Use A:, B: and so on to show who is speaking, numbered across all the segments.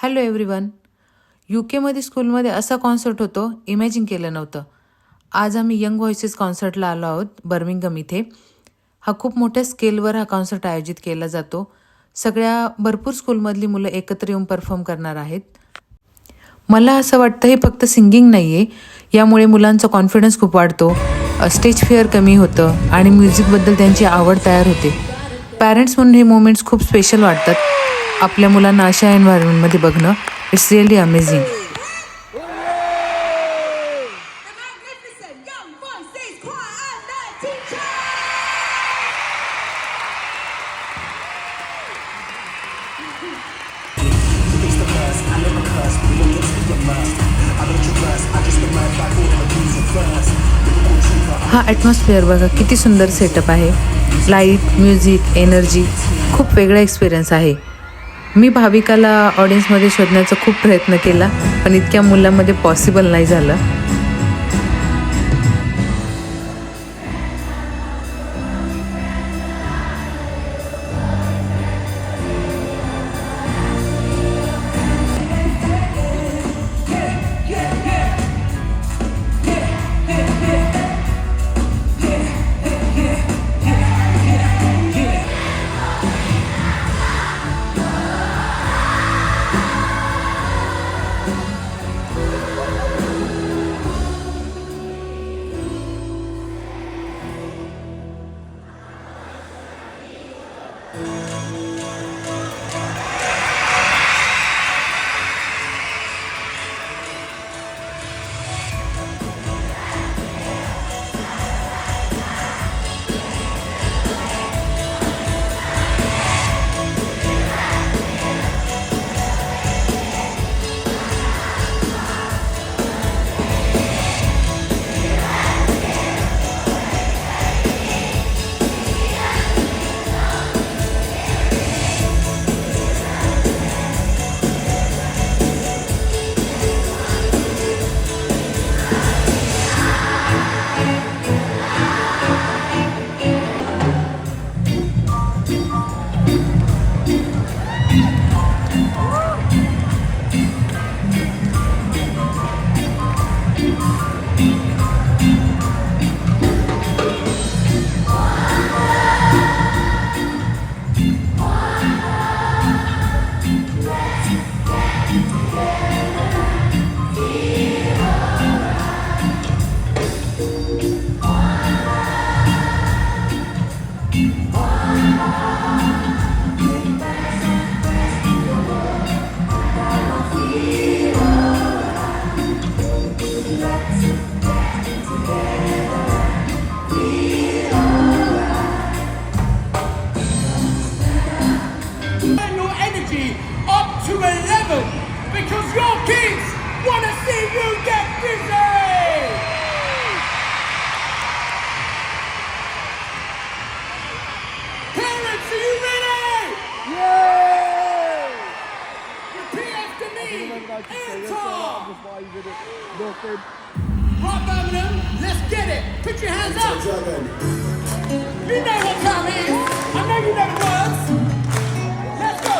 A: Hello everyone. UK स्कूलमध्ये असा concert होतो, इमॅजिन केलं नव्हतं. आज आम्ही यंग व्हॉइसेस कॉन्सर्टला आलो आहोत बर्मिंगहम इथे. हा खूप मोठ्या स्केलवर हा कॉन्सर्ट आयोजित केला जातो. सगळ्या भरपूर स्कूलमधली मुलं एकत्र येऊन परफॉर्म करणार आहेत. मला असं वाटतं हे फक्त सिंगिंग नाही आहे, यामुळे मुलांचा कॉन्फिडन्स खूप वाढतो, स्टेज फिअर कमी होतं आणि म्युझिकबद्दल त्यांची आवड तयार होते. पॅरेंट्स म्हणून हे मोमेंट्स खूप स्पेशल वाटतात. आपल्या मुलांना अशा एन्व्हायरमेंटमध्ये बघणं इट्स रिअली अमेझिंग. हा ॲटमॉस्फिअर बघा, किती सुंदर सेटअप आहे. लाईट, म्युझिक, एनर्जी, खूप वेगळा एक्सपिरियन्स आहे. मी भाविकाला ऑडियन्समध्ये शोधण्याचा खूप प्रयत्न केला, पण इतक्या मुलांमध्ये पॉसिबल नाही झालं.
B: Because your kids want to see you get busy! Parents, are you ready? Yeah! Repeat after me. Anton! Right, Birmingham, let's get it. Put your hands up. You know what time it is. I know you know the words. Let's go.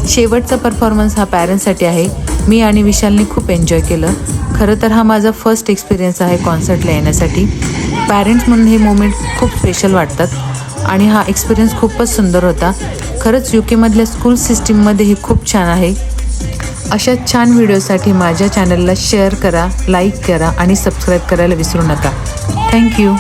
A: शेवटचा performance हा पॅरेंट्ससाठी आहे. मी आणि विशालने खूप enjoy केलं. खरं तर हा माझा फर्स्ट एक्सपिरियन्स आहे कॉन्सर्टला येण्यासाठी. पॅरेंट्स म्हणून हे मोमेंट खूप स्पेशल वाटतात आणि हा एक्सपिरियन्स खूपच सुंदर होता. खरंच UK स्कूल सिस्टीममध्ये ही खूप छान आहे. अशा छान व्हिडिओसाठी माझ्या चॅनलला शेअर करा, लाईक करा आणि सबस्क्राईब करायला विसरू नका. थँक्यू.